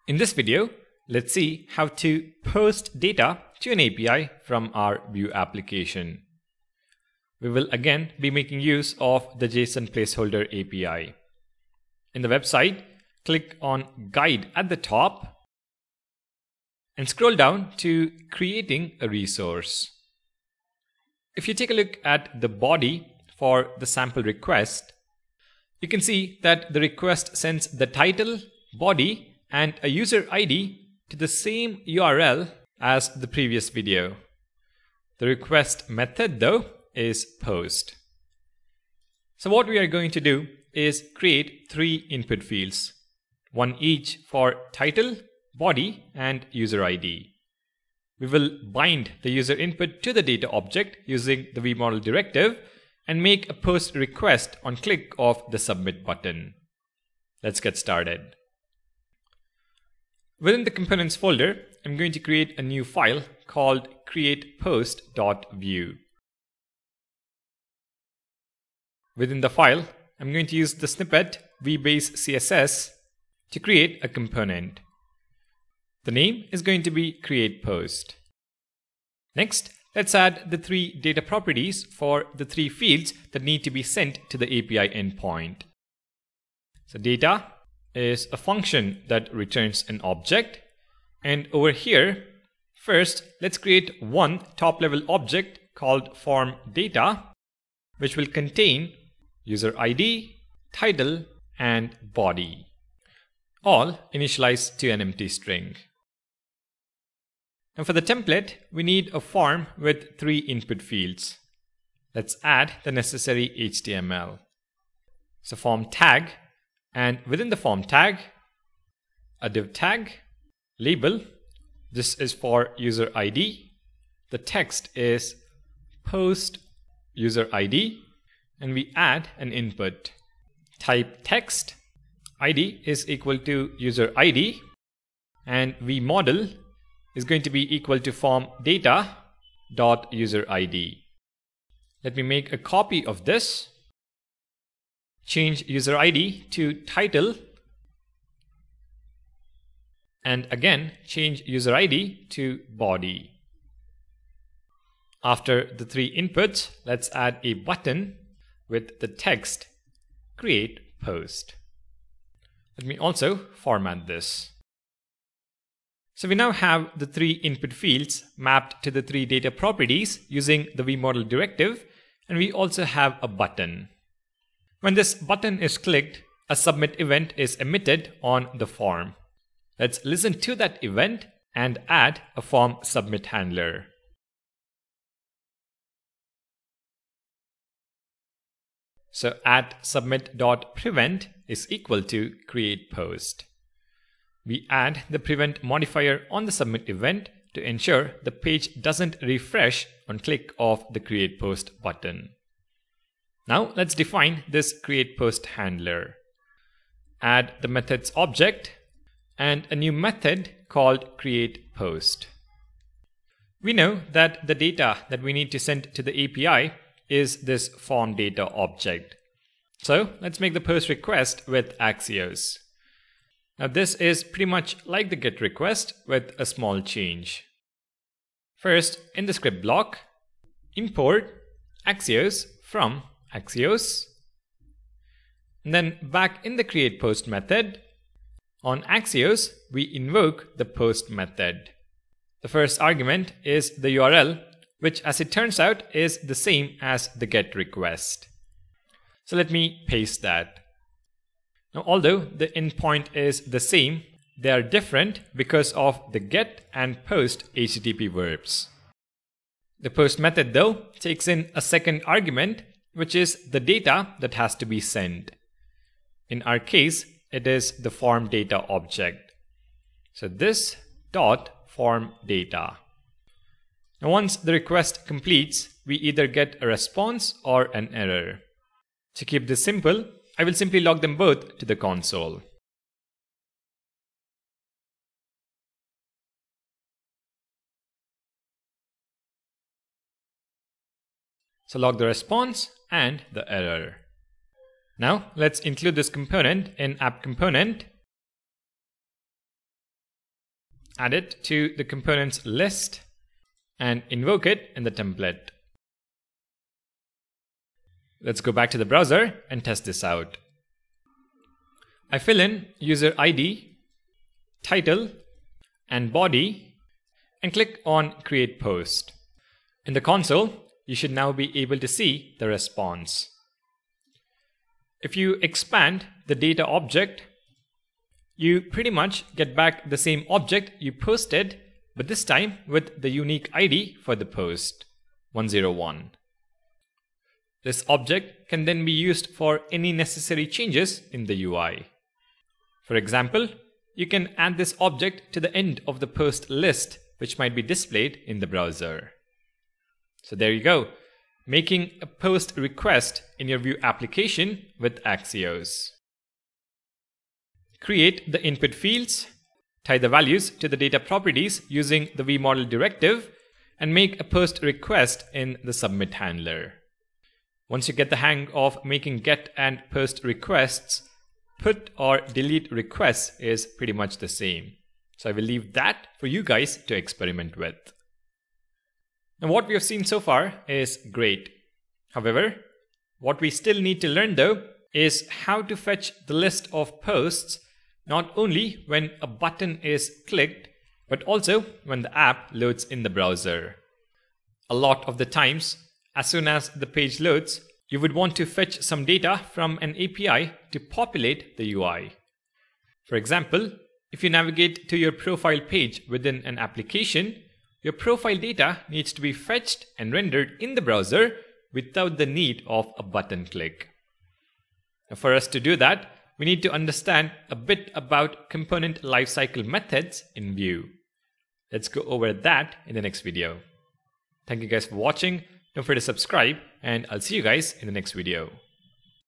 In this video, let's see how to post data to an API from our Vue application. We will again be making use of the JSON placeholder API. In the website, click on Guide at the top and scroll down to Creating a Resource. If you take a look at the body for the sample request, you can see that the request sends the title, body, and a user ID to the same URL as the previous video. The request method, though, is post. So what we are going to do is create 3 input fields, one each for title, body, and user ID. We will bind the user input to the data object using the vModel directive and make a post request on click of the submit button. Let's get started. Within the components folder, I'm going to create a new file called createpost.vue. Within the file, I'm going to use the snippet vbase CSS to create a component. The name is going to be createPost. Next, let's add the 3 data properties for the 3 fields that need to be sent to the API endpoint. So data is a function that returns an object, and over here, first let's create one top-level object called form data, which will contain user ID, title, and body, all initialized to an empty string. And for the template, we need a form with 3 input fields. Let's add the necessary HTML. So form tag, and within the form tag, a div tag, label, this is for user ID, the text is post user ID, and we add an input. Type text, ID is equal to user ID, and vModel is going to be equal to form data dot user ID. Let me make a copy of this. Change user ID to title, and again change user ID to body. After the 3 inputs, let's add a button with the text create post. Let me also format this. So we now have the 3 input fields mapped to the 3 data properties using the vModel directive, and we also have a button. When this button is clicked, a submit event is emitted on the form. Let's listen to that event and add a form submit handler. So at submit.prevent is equal to createPost. We add the prevent modifier on the submit event to ensure the page doesn't refresh on click of the createPost button. Now let's define this createPost handler. Add the methods object and a new method called createPost. We know that the data that we need to send to the API is this form data object. So let's make the post request with Axios. Now this is pretty much like the GET request with a small change. First, in the script block, import Axios from Axios. And then back in the createPost method, on Axios, we invoke the post method. The first argument is the URL, which as it turns out is the same as the GET request. So let me paste that. Now, although the endpoint is the same, they are different because of the GET and POST HTTP verbs. The POST method, though, takes in a second argument, which is the data that has to be sent. In our case, it is the form data object. So this dot form data. Now once the request completes, we either get a response or an error. To keep this simple, I will simply log them both to the console. So log the response and the error. Now let's include this component in app component add it to the components list, and invoke it in the template. Let's go back to the browser and test this out. I fill in user ID, title, and body, and click on Create Post. In the console, you should now be able to see the response. If you expand the data object, you pretty much get back the same object you posted, but this time with the unique ID for the post, 101. This object can then be used for any necessary changes in the UI. For example, you can add this object to the end of the post list, which might be displayed in the browser. So there you go, making a post request in your Vue application with Axios. Create the input fields, tie the values to the data properties using the vModel directive, and make a post request in the submit handler. Once you get the hang of making get and post requests, put or delete requests is pretty much the same. So I will leave that for you guys to experiment with. Now what we have seen so far is great. However, what we still need to learn though is how to fetch the list of posts not only when a button is clicked, but also when the app loads in the browser. A lot of the times, as soon as the page loads, you would want to fetch some data from an API to populate the UI. For example, if you navigate to your profile page within an application, your profile data needs to be fetched and rendered in the browser without the need of a button click. Now for us to do that, we need to understand a bit about component lifecycle methods in Vue. Let's go over that in the next video. Thank you guys for watching. Don't forget to subscribe, and I'll see you guys in the next video.